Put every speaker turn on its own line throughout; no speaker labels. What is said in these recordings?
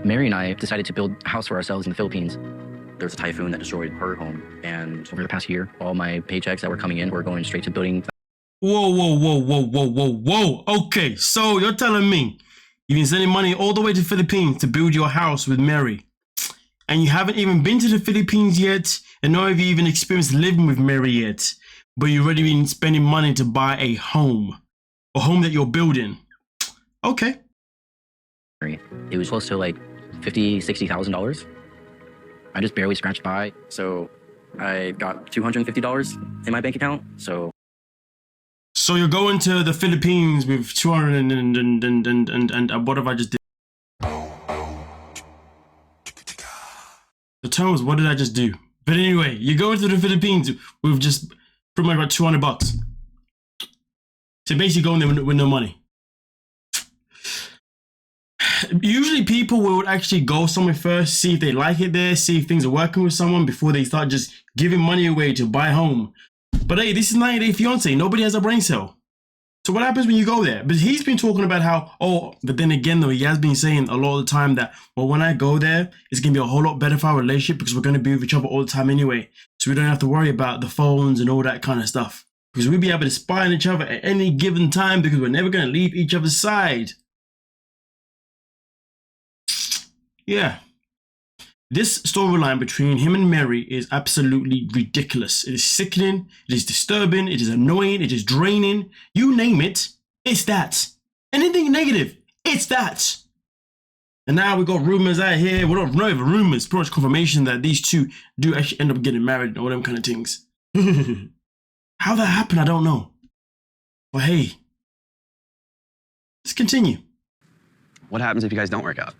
Mary and I decided to build a house for ourselves in the Philippines. There was a typhoon that destroyed her home, and over the past year, all my paychecks that were coming in were going straight to building.
Whoa. Okay, so you're telling me you've been sending money all the way to the Philippines to build your house with Mary, and you haven't even been to the Philippines yet, and nor have you even experienced living with Mary yet, but you've already been spending money to buy a home that you're building. Okay.
It was close to like $50,000-$60,000. I just barely scratched by, so I got $250 in my bank account. So
you're going to the Philippines with 200 and what have I just did? The term was, what did I just do? But anyway, you're going to the Philippines with just pretty much about $200. So basically going there with no money. Usually people will actually go somewhere first, see if they like it there, see if things are working with someone before they start just giving money away to buy home. But hey, this is 90-Day Fiancé. Nobody has a brain cell. So what happens when you go there? But he's been talking about how, but then again though, he has been saying a lot of the time that, well, when I go there, it's going to be a whole lot better for our relationship because we're going to be with each other all the time anyway. So we don't have to worry about the phones and all that kind of stuff. Because we'll be able to spy on each other at any given time because we're never going to leave each other's side. Yeah. This storyline between him and Mary is absolutely ridiculous. It is sickening, it is disturbing, it is annoying, it is draining. You name it, it's that. Anything negative, it's that. And now we got rumors out here. Well, not even rumors, pretty much confirmation that these two do actually end up getting married and all them kind of things. How that happened, I don't know. But hey, let's continue.
What happens if you guys don't work out?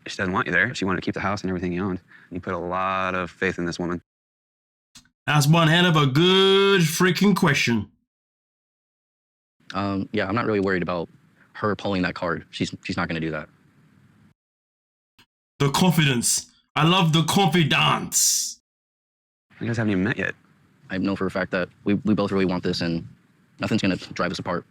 She doesn't want you there. She wanted to keep the house and everything you owned. You put a lot of faith in this woman.
That's one hell of a good freaking question.
Yeah, I'm not really worried about her pulling that card. She's not going to do that.
The confidence. I love the confidence.
You guys haven't even met yet.
I know for a fact that we both really want this, and nothing's going to drive us apart.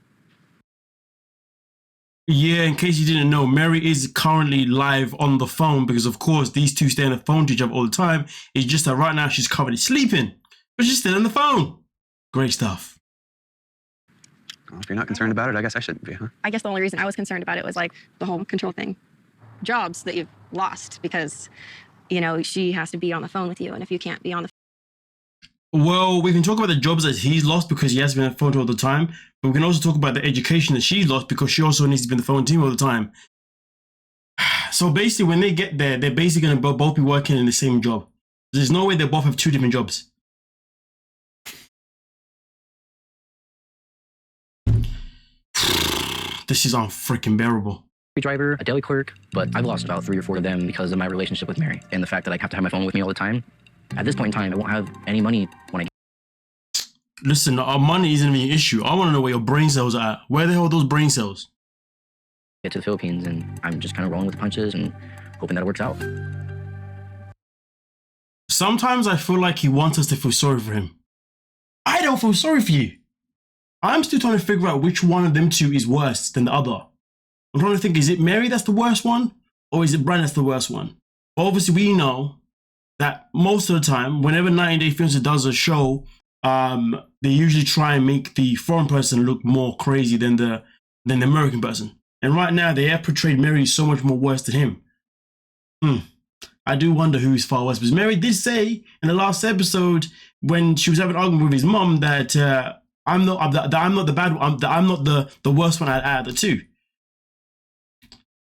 Yeah, in case you didn't know, Mary is currently live on the phone because, of course, these two stay on the phone to each other all the time. It's just that right now she's currently sleeping, but she's still on the phone. Great stuff.
Well, if you're not concerned about it, I guess I shouldn't be, huh?
I guess the only reason I was concerned about it was like the whole control thing. Jobs that you've lost because, you know, she has to be on the phone with you. And if you can't be on the
Well, we can talk about the jobs that he's lost because he has been on the phone all the time. But we can also talk about the education that she's lost because she also needs to be on the phone team all the time. So basically, when they get there, they're basically going to both be working in the same job. There's no way they both have two different jobs. This is unfreaking bearable.
Driver, a deli clerk, but I've lost about 3 or 4 of them because of my relationship with Mary and the fact that I have to have my phone with me all the time. At this point in time, I won't have any money when I
Listen, our money isn't even an issue. I want to know where your brain cells are at. Where the hell are those brain cells?
get to the Philippines, and I'm just kind of rolling with the punches and hoping that it works out.
Sometimes I feel like he wants us to feel sorry for him. I don't feel sorry for you. I'm still trying to figure out which one of them two is worse than the other. I'm trying to think, is it Mary that's the worst one? Or is it Brian that's the worst one? But obviously we know that most of the time, whenever 90 Day Fiancé does a show, they usually try and make the foreign person look more crazy than the American person. And right now, they have portrayed Mary so much more worse than him. I do wonder who's far worse. Because Mary did say in the last episode, when she was having an argument with his mom, that I'm not the bad one, I'm not the worst one out of the two.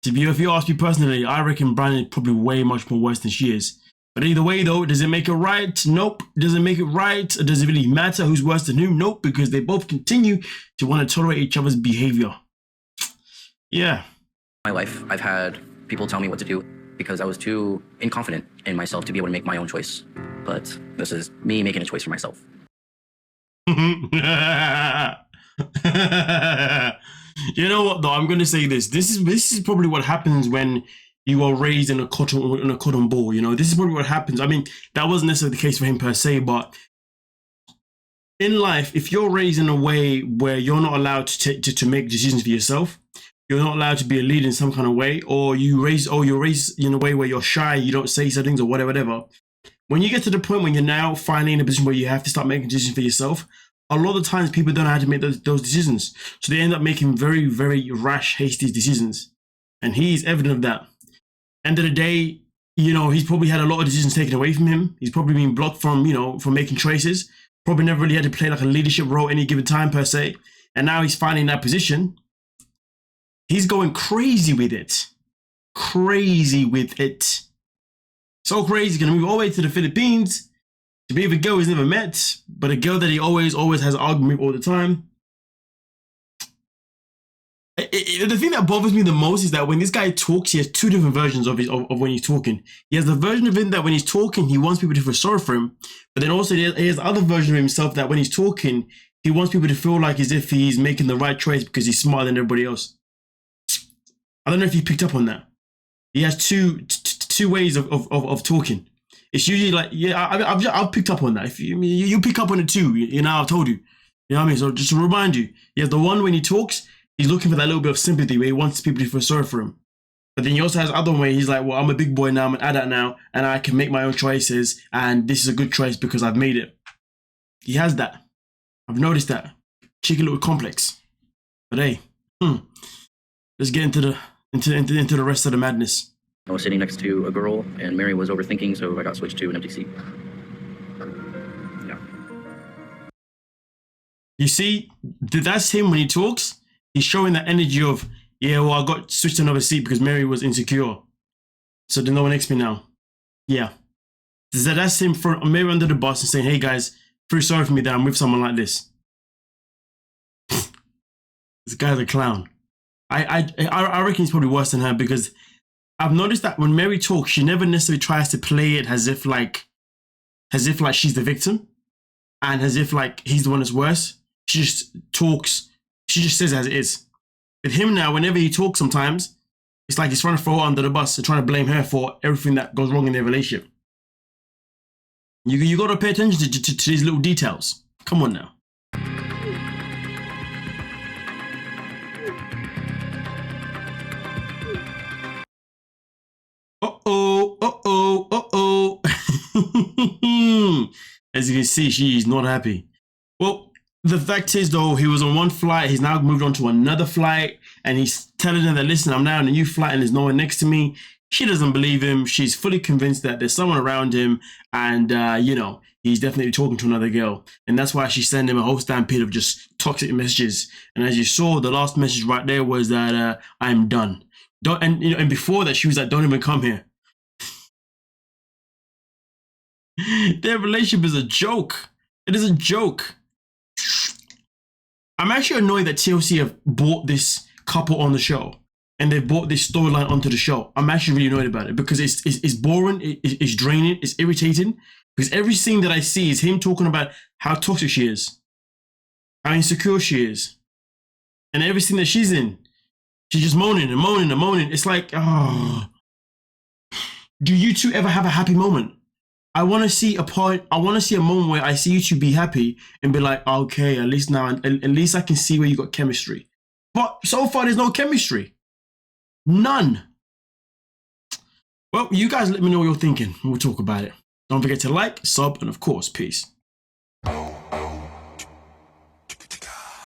If you ask me personally, I reckon Brian is probably way much more worse than she is. But either way though, does it make it right? Nope. Does it make it right? Does it really matter who's worse than who? Nope, because they both continue to want to tolerate each other's behavior. Yeah.
My life, I've had people tell me what to do because I was too inconfident in myself to be able to make my own choice. But this is me making a choice for myself.
You know what though? I'm going to say this. This is probably what happens when you are raised in a cotton ball. You know, this is probably what happens. I mean, that wasn't necessarily the case for him per se, but in life, if you're raised in a way where you're not allowed to make decisions for yourself, you're not allowed to be a leader in some kind of way, or you're raised in a way where you're shy, you don't say certain things or whatever. When you get to the point when you're now finally in a position where you have to start making decisions for yourself, a lot of the times people don't know how to make those decisions. So they end up making very, very rash, hasty decisions. And he's evident of that. End of the day, you know, he's probably had a lot of decisions taken away from him. He's probably been blocked from, you know, from making choices. Probably never really had to play like a leadership role any given time per se. And now he's finally in that position. He's going crazy with it. Crazy with it. So crazy, he's gonna move all the way to the Philippines to be with a girl he's never met, but a girl that he always has an argument with all the time. The thing that bothers me the most is that when this guy talks, he has two different versions of when he's talking. He has the version of him that when he's talking, he wants people to feel sorry for him, but then also he has the other version of himself that when he's talking, he wants people to feel like as if he's making the right choice because he's smarter than everybody else. I don't know if you picked up on that. He has two ways of talking. It's usually like, yeah, I've picked up on that. If you pick up on it too, you know, I've told you. You know what I mean? So just to remind you, he has the one when he talks, he's looking for that little bit of sympathy where he wants people to feel sorry for him. But then he also has the other way, he's like, well, I'm a big boy now, I'm an adult now, and I can make my own choices, and this is a good choice because I've made it. He has that. I've noticed that. Cheeky little complex. But hey, let's get into the rest of the madness.
I was sitting next to a girl, and Mary was overthinking, so I got switched to an empty seat. Yeah.
You see, that's him when he talks. He's showing that energy of, yeah, well, I got switched to another seat because Mary was insecure. So there's no one next to me now. Yeah. That's him throwing Mary under the bus and saying, hey guys, feel sorry for me that I'm with someone like this. This guy's a clown. I reckon he's probably worse than her because I've noticed that when Mary talks, she never necessarily tries to play it as if like she's the victim and as if like he's the one that's worse. She just talks. She just says it as it is. With him now, whenever he talks sometimes, it's like he's trying to throw her under the bus and trying to blame her for everything that goes wrong in their relationship. You got to pay attention to these little details. Come on now. As you can see, she's not happy. Well, the fact is though, he was on one flight, he's now moved on to another flight, and he's telling her that, listen, I'm now on a new flight and there's no one next to me. She doesn't believe him. She's fully convinced that there's someone around him, and you know, he's definitely talking to another girl. And that's why she's sending him a whole stampede of just toxic messages. And as you saw, the last message right there was that I'm done. And before that, she was like, don't even come here. Their relationship is a joke. It is a joke. I'm actually annoyed that TLC have brought this couple on the show and they've brought this storyline onto the show. I'm actually really annoyed about it because it's boring, it's draining, it's irritating. Because every scene that I see is him talking about how toxic she is, how insecure she is. And every scene that she's in, she's just moaning and moaning and moaning. It's like, oh. Do you two ever have a happy moment? I want to see a moment where I see you two be happy and be like, okay, at least now, at least I can see where you got chemistry. But so far, there's no chemistry. None. Well, you guys let me know what you're thinking. We'll talk about it. Don't forget to like, sub, and of course, peace.